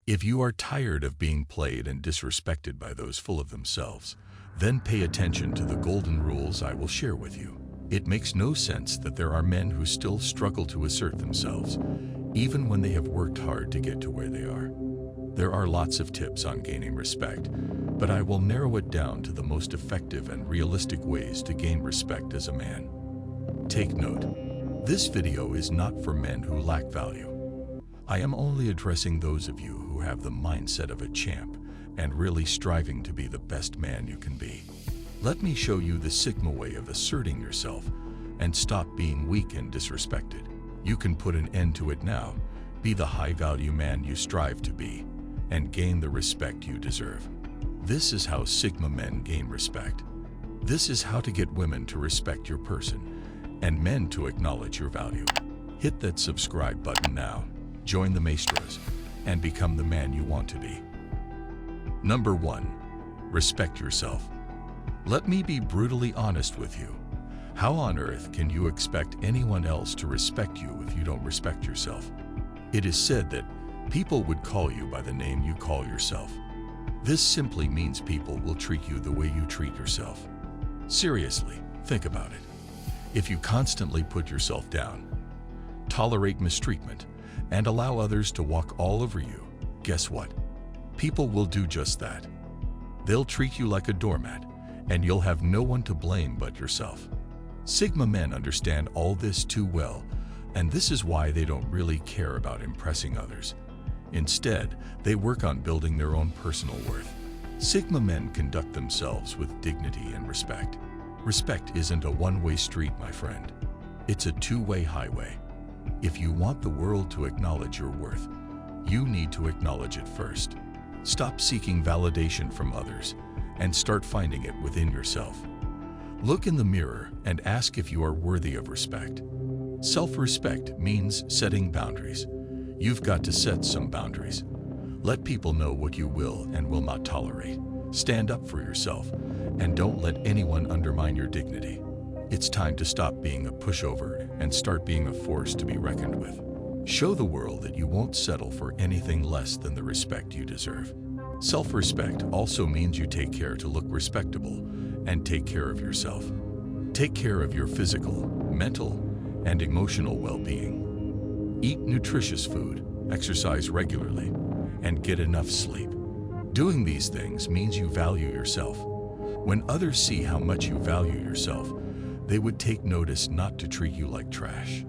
If you are tired of being played and disrespected by those full of themselves, then pay attention to the golden rules I will share with you. It makes no sense that there are men who still struggle to assert themselves, even when they have worked hard to get to where they are. There are lots of tips on gaining respect, but I will narrow it down to the most effective and realistic ways to gain respect as a man. Take note, this video is not for men who lack value. I am only addressing those of you who have the mindset of a champ and really striving to be the best man you can be. Let me show you the Sigma way of asserting yourself and stop being weak and disrespected. You can put an end to it now, be the high-value man you strive to be, and gain the respect you deserve. This is how Sigma men gain respect. This is how to get women to respect your person and men to acknowledge your value. Hit that subscribe button now, join the Mestros, and become the man you want to be. Number 1. Respect yourself. Let me be brutally honest with you. How on earth can you expect anyone else to respect you if you don't respect yourself? It is said that people would call you by the name you call yourself. This simply means people will treat you the way you treat yourself. Seriously, think about it. If you constantly put yourself down, tolerate mistreatment, and allow others to walk all over you, guess what? People will do just that. They'll treat you like a doormat, and you'll have no one to blame but yourself. Sigma men understand all this too well, and this is why they don't really care about impressing others. Instead, they work on building their own personal worth. Sigma men conduct themselves with dignity and respect. Respect isn't a one-way street, my friend. It's a two-way highway. If you want the world to acknowledge your worth, you need to acknowledge it first. Stop seeking validation from others and start finding it within yourself. Look in the mirror and ask if you are worthy of respect. Self-respect means setting boundaries. You've got to set some boundaries. Let people know what you will and will not tolerate. Stand up for yourself and don't let anyone undermine your dignity. It's time to stop being a pushover and start being a force to be reckoned with. Show the world that you won't settle for anything less than the respect you deserve. Self-respect also means you take care to look respectable and take care of yourself. Take care of your physical, mental, and emotional well-being. Eat nutritious food, exercise regularly, and get enough sleep. Doing these things means you value yourself. When others see how much you value yourself, they would take notice not to treat you like trash.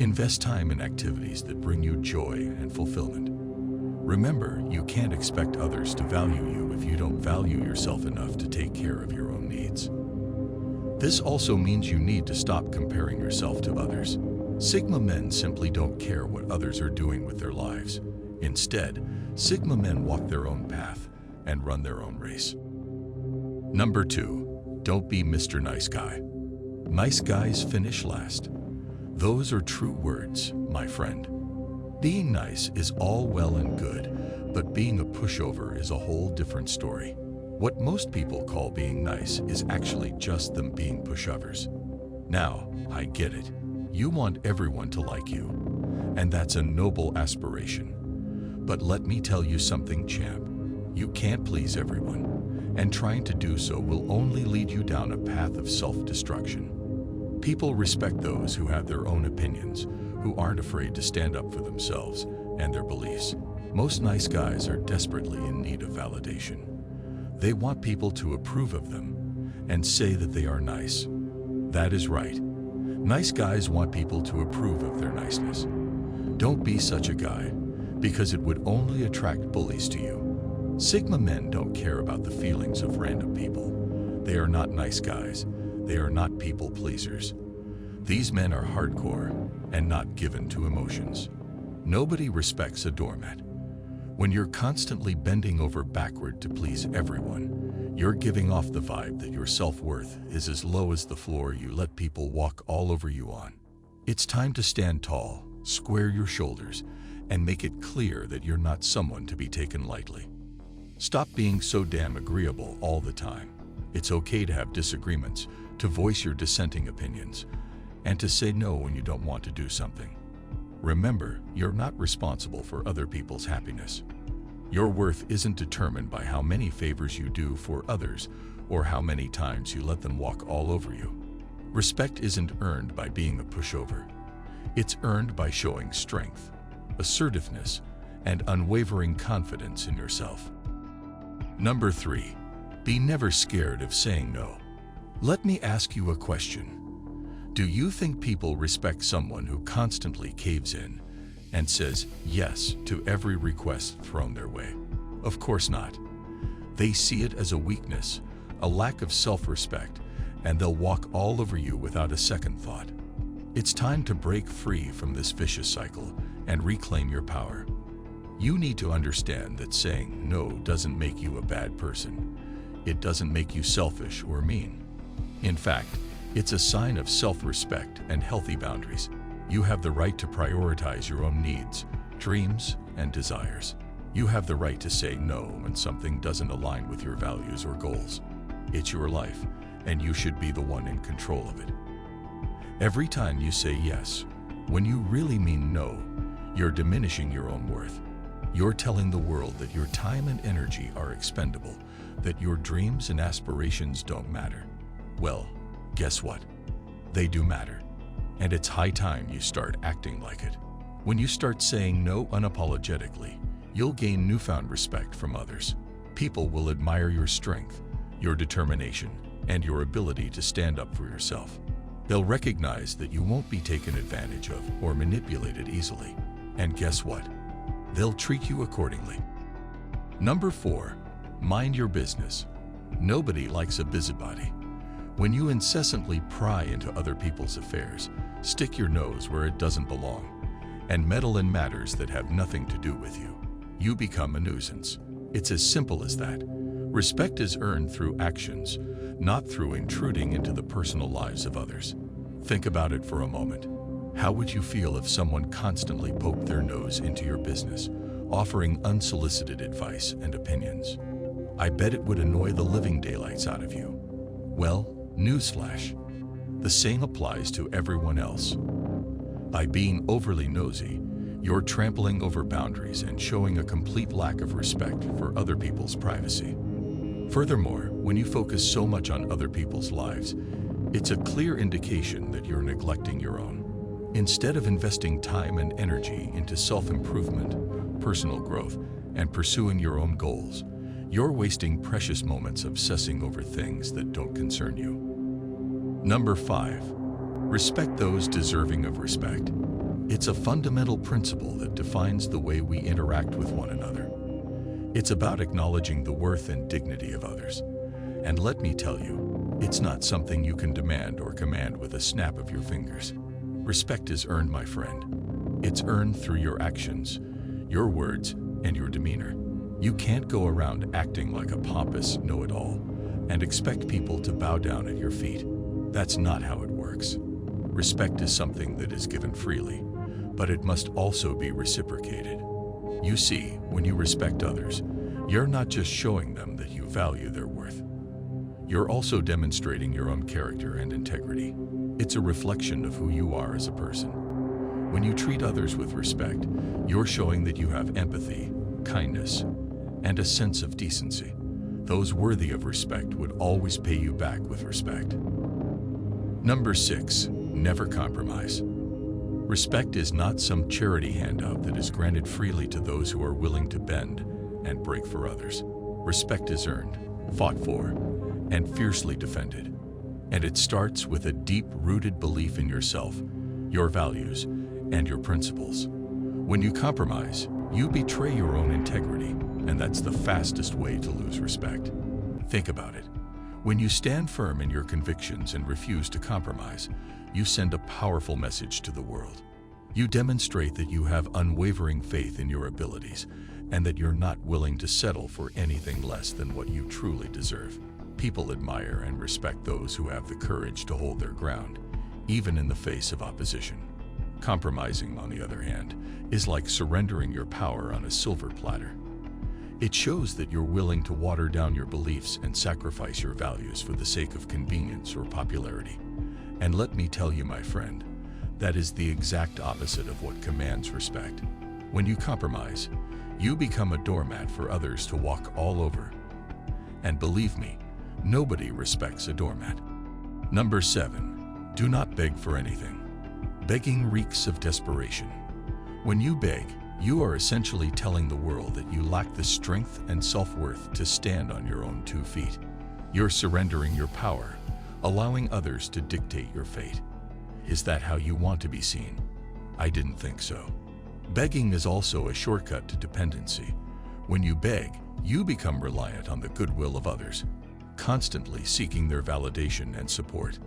Invest time in activities that bring you joy and fulfillment. Remember, you can't expect others to value you if you don't value yourself enough to take care of your own needs. This also means you need to stop comparing yourself to others. Sigma men simply don't care what others are doing with their lives. Instead, Sigma men walk their own path and run their own race. Number 2. Don't be Mr. Nice Guy. Nice guys finish last. Those are true words, my friend. Being nice is all well and good, but being a pushover is a whole different story. What most people call being nice is actually just them being pushovers. Now, I get it. You want everyone to like you, and that's a noble aspiration. But let me tell you something, champ. You can't please everyone, and trying to do so will only lead you down a path of self-destruction. People respect those who have their own opinions, who aren't afraid to stand up for themselves and their beliefs. Most nice guys are desperately in need of validation. They want people to approve of them and say that they are nice. That is right. Nice guys want people to approve of their niceness. Don't be such a guy, because it would only attract bullies to you. Sigma men don't care about the feelings of random people. They are not nice guys. They are not people pleasers. These men are hardcore and not given to emotions. Nobody respects a doormat. When you're constantly bending over backward to please everyone, you're giving off the vibe that your self-worth is as low as the floor you let people walk all over you on. It's time to stand tall, square your shoulders, and make it clear that you're not someone to be taken lightly. Stop being so damn agreeable all the time. It's okay to have disagreements, to voice your dissenting opinions, and to say no when you don't want to do something. Remember, you're not responsible for other people's happiness. Your worth isn't determined by how many favors you do for others or how many times you let them walk all over you. Respect isn't earned by being a pushover. It's earned by showing strength, assertiveness, and unwavering confidence in yourself. Number 3, be never scared of saying no. Let me ask you a question. Do you think people respect someone who constantly caves in and says yes to every request thrown their way? Of course not. They see it as a weakness, a lack of self-respect, and they'll walk all over you without a second thought. It's time to break free from this vicious cycle and reclaim your power. You need to understand that saying no doesn't make you a bad person. It doesn't make you selfish or mean. In fact, it's a sign of self-respect and healthy boundaries. You have the right to prioritize your own needs, dreams, and desires. You have the right to say no when something doesn't align with your values or goals. It's your life, and you should be the one in control of it. Every time you say yes, when you really mean no, you're diminishing your own worth. You're telling the world that your time and energy are expendable, that your dreams and aspirations don't matter. Well, guess what? They do matter. And it's high time you start acting like it. When you start saying no unapologetically, you'll gain newfound respect from others. People will admire your strength, your determination, and your ability to stand up for yourself. They'll recognize that you won't be taken advantage of or manipulated easily. And guess what? They'll treat you accordingly. Number 4, mind your business. Nobody likes a busybody. When you incessantly pry into other people's affairs, stick your nose where it doesn't belong, and meddle in matters that have nothing to do with you, you become a nuisance. It's as simple as that. Respect is earned through actions, not through intruding into the personal lives of others. Think about it for a moment. How would you feel if someone constantly poked their nose into your business, offering unsolicited advice and opinions? I bet it would annoy the living daylights out of you. Well, newsflash, the same applies to everyone else. By being overly nosy, you're trampling over boundaries and showing a complete lack of respect for other people's privacy. Furthermore, when you focus so much on other people's lives, it's a clear indication that you're neglecting your own. Instead of investing time and energy into self-improvement, personal growth, and pursuing your own goals, you're wasting precious moments obsessing over things that don't concern you. Number 5, respect those deserving of respect. It's a fundamental principle that defines the way we interact with one another. It's about acknowledging the worth and dignity of others. And let me tell you, it's not something you can demand or command with a snap of your fingers. Respect is earned, my friend. It's earned through your actions, your words, and your demeanor. You can't go around acting like a pompous know-it-all and expect people to bow down at your feet. That's not how it works. Respect is something that is given freely, but it must also be reciprocated. You see, when you respect others, you're not just showing them that you value their worth. You're also demonstrating your own character and integrity. It's a reflection of who you are as a person. When you treat others with respect, you're showing that you have empathy, kindness, and a sense of decency. Those worthy of respect would always pay you back with respect. Number 6, never compromise. Respect is not some charity handout that is granted freely to those who are willing to bend and break for others. Respect is earned, fought for, and fiercely defended. And it starts with a deep-rooted belief in yourself, your values, and your principles. When you compromise, you betray your own integrity, and that's the fastest way to lose respect. Think about it. When you stand firm in your convictions and refuse to compromise, you send a powerful message to the world. You demonstrate that you have unwavering faith in your abilities and that you're not willing to settle for anything less than what you truly deserve. People admire and respect those who have the courage to hold their ground, even in the face of opposition. Compromising, on the other hand, is like surrendering your power on a silver platter. It shows that you're willing to water down your beliefs and sacrifice your values for the sake of convenience or popularity. And let me tell you, my friend, that is the exact opposite of what commands respect. When you compromise, you become a doormat for others to walk all over. And believe me, nobody respects a doormat. Number 7. Do not beg for anything. Begging reeks of desperation. When you beg, you are essentially telling the world that you lack the strength and self-worth to stand on your own 2 feet. You're surrendering your power, allowing others to dictate your fate. Is that how you want to be seen? I didn't think so. Begging is also a shortcut to dependency. When you beg, you become reliant on the goodwill of others, constantly seeking their validation and support.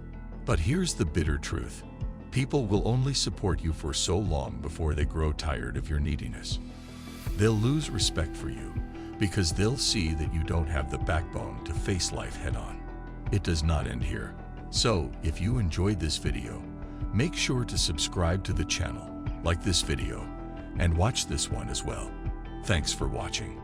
But here's the bitter truth. People will only support you for so long before they grow tired of your neediness. They'll lose respect for you because they'll see that you don't have the backbone to face life head-on. It does not end here. So, if you enjoyed this video, make sure to subscribe to the channel, like this video, and watch this one as well. Thanks for watching.